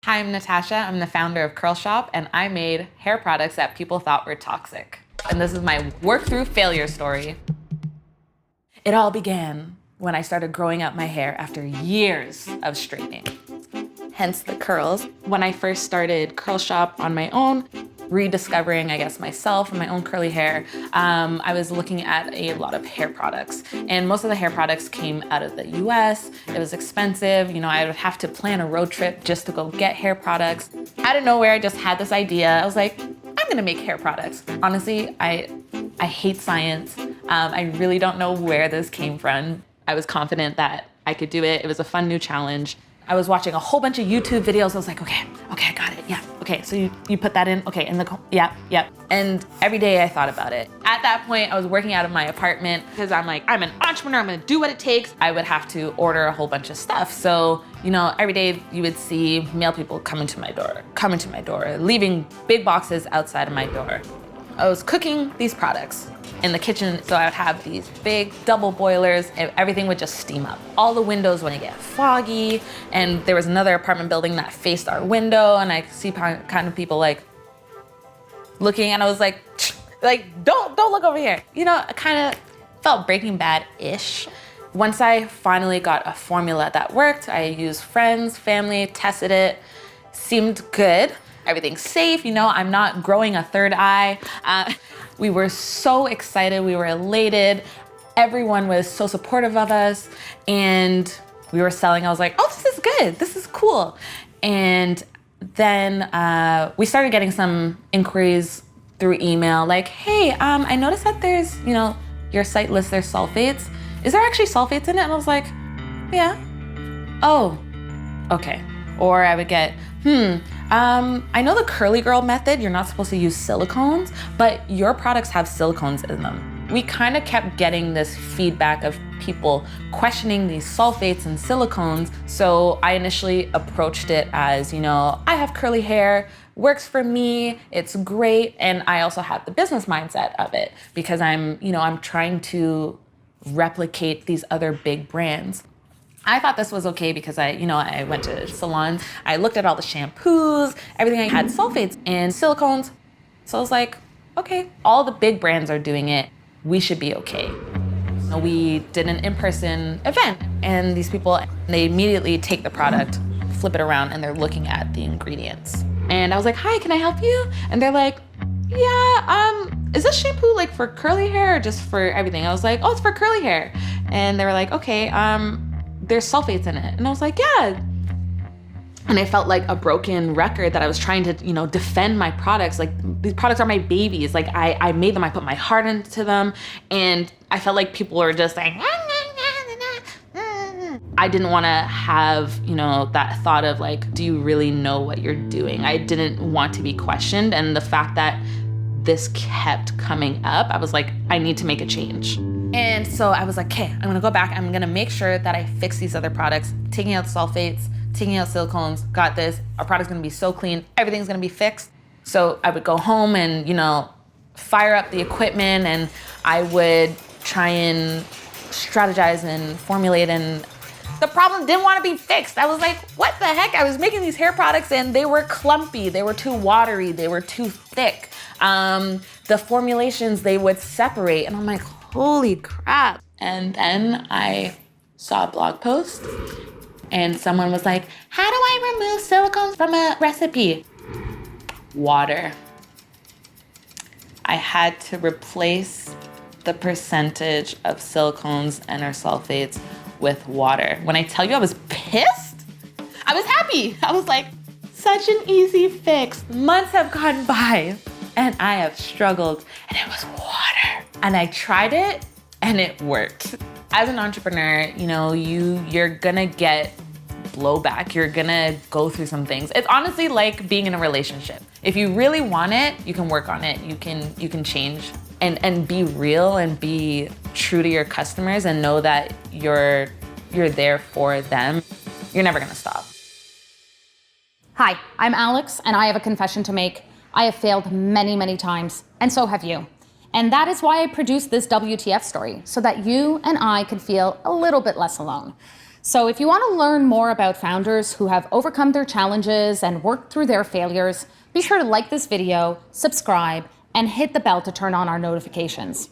Hi, I'm Natasha. I'm the founder of CurlShoppe, and I made hair products that people thought were toxic. And this is my work through failure story. It all began when I started growing out my hair after years of straightening. Hence the curls. When I first started CurlShoppe on my own, rediscovering, I guess, myself and my own curly hair, I was looking at a lot of hair products. And most of the hair products came out of the US. It was expensive. I would have to plan a road trip just to go get hair products. Out of nowhere, I just had this idea. I was like, I'm gonna make hair products. Honestly, I hate science. I really don't know where this came from. I was confident that I could do it. It was a fun new challenge. I was watching a whole bunch of YouTube videos. I was like, okay, I got it. Yeah, okay, so you put that in. Okay, yeah. And every day I thought about it. At that point, I was working out of my apartment because I'm like, I'm an entrepreneur. I'm gonna do what it takes. I would have to order a whole bunch of stuff. So, every day you would see mail people coming to my door, leaving big boxes outside of my door. I was cooking these products in the kitchen, so I would have these big double boilers and everything would just steam up. All the windows would get foggy, and there was another apartment building that faced our window, and I see kind of people like looking, and I was like, don't look over here. I kind of felt Breaking Bad-ish. Once I finally got a formula that worked, I used friends, family, tested it, seemed good. Everything's safe, I'm not growing a third eye. We were so excited, we were elated. Everyone was so supportive of us, and we were selling. I was like, oh, this is good, this is cool. And then we started getting some inquiries through email, like, hey, I noticed that there's, your site lists there's sulfates. Is there actually sulfates in it? And I was like, yeah. Oh, okay. Or I would get, I know the curly girl method, you're not supposed to use silicones, but your products have silicones in them. We kind of kept getting this feedback of people questioning these sulfates and silicones. So I initially approached it as, I have curly hair, works for me, it's great. And I also have the business mindset of it because I'm trying to replicate these other big brands. I thought this was okay because I went to salons, I looked at all the shampoos, everything had sulfates and silicones. So I was like, okay, all the big brands are doing it, we should be okay. So we did an in-person event, and these people, they immediately take the product, flip it around, and they're looking at the ingredients. And I was like, hi, can I help you? And they're like, yeah, is this shampoo like for curly hair or just for everything? I was like, oh, it's for curly hair. And they were like, okay, there's sulfates in it. And I was like, yeah. And I felt like a broken record that I was trying to, defend my products. Like, these products are my babies. Like, I made them, I put my heart into them. And I felt like people were just like, I didn't want to have, that thought of like, do you really know what you're doing? I didn't want to be questioned. And the fact that this kept coming up, I was like, I need to make a change. And so I was like, okay, I'm gonna go back. I'm gonna make sure that I fix these other products, taking out the sulfates, taking out silicones, got this. Our product's gonna be so clean, everything's gonna be fixed. So I would go home and, fire up the equipment, and I would try and strategize and formulate, and the problem didn't want to be fixed. I was like, what the heck? I was making these hair products and they were clumpy, they were too watery, they were too thick. The formulations, they would separate, and I'm like, holy crap. And then I saw a blog post and someone was like, how do I remove silicones from a recipe? Water. I had to replace the percentage of silicones and or sulfates with water. When I tell you I was pissed, I was happy. I was like, such an easy fix. Months have gone by and I have struggled, and it was water. And I tried it and it worked. As an entrepreneur, you're gonna get blowback. You're gonna go through some things. It's honestly like being in a relationship. If you really want it, you can work on it. You can change and be real and be true to your customers and know that you're there for them. You're never gonna stop. Hi, I'm Alex, and I have a confession to make. I have failed many, many times, and so have you. And that is why I produced this WTF story, so that you and I could feel a little bit less alone. So if you want to learn more about founders who have overcome their challenges and worked through their failures, be sure to like this video, subscribe, and hit the bell to turn on our notifications.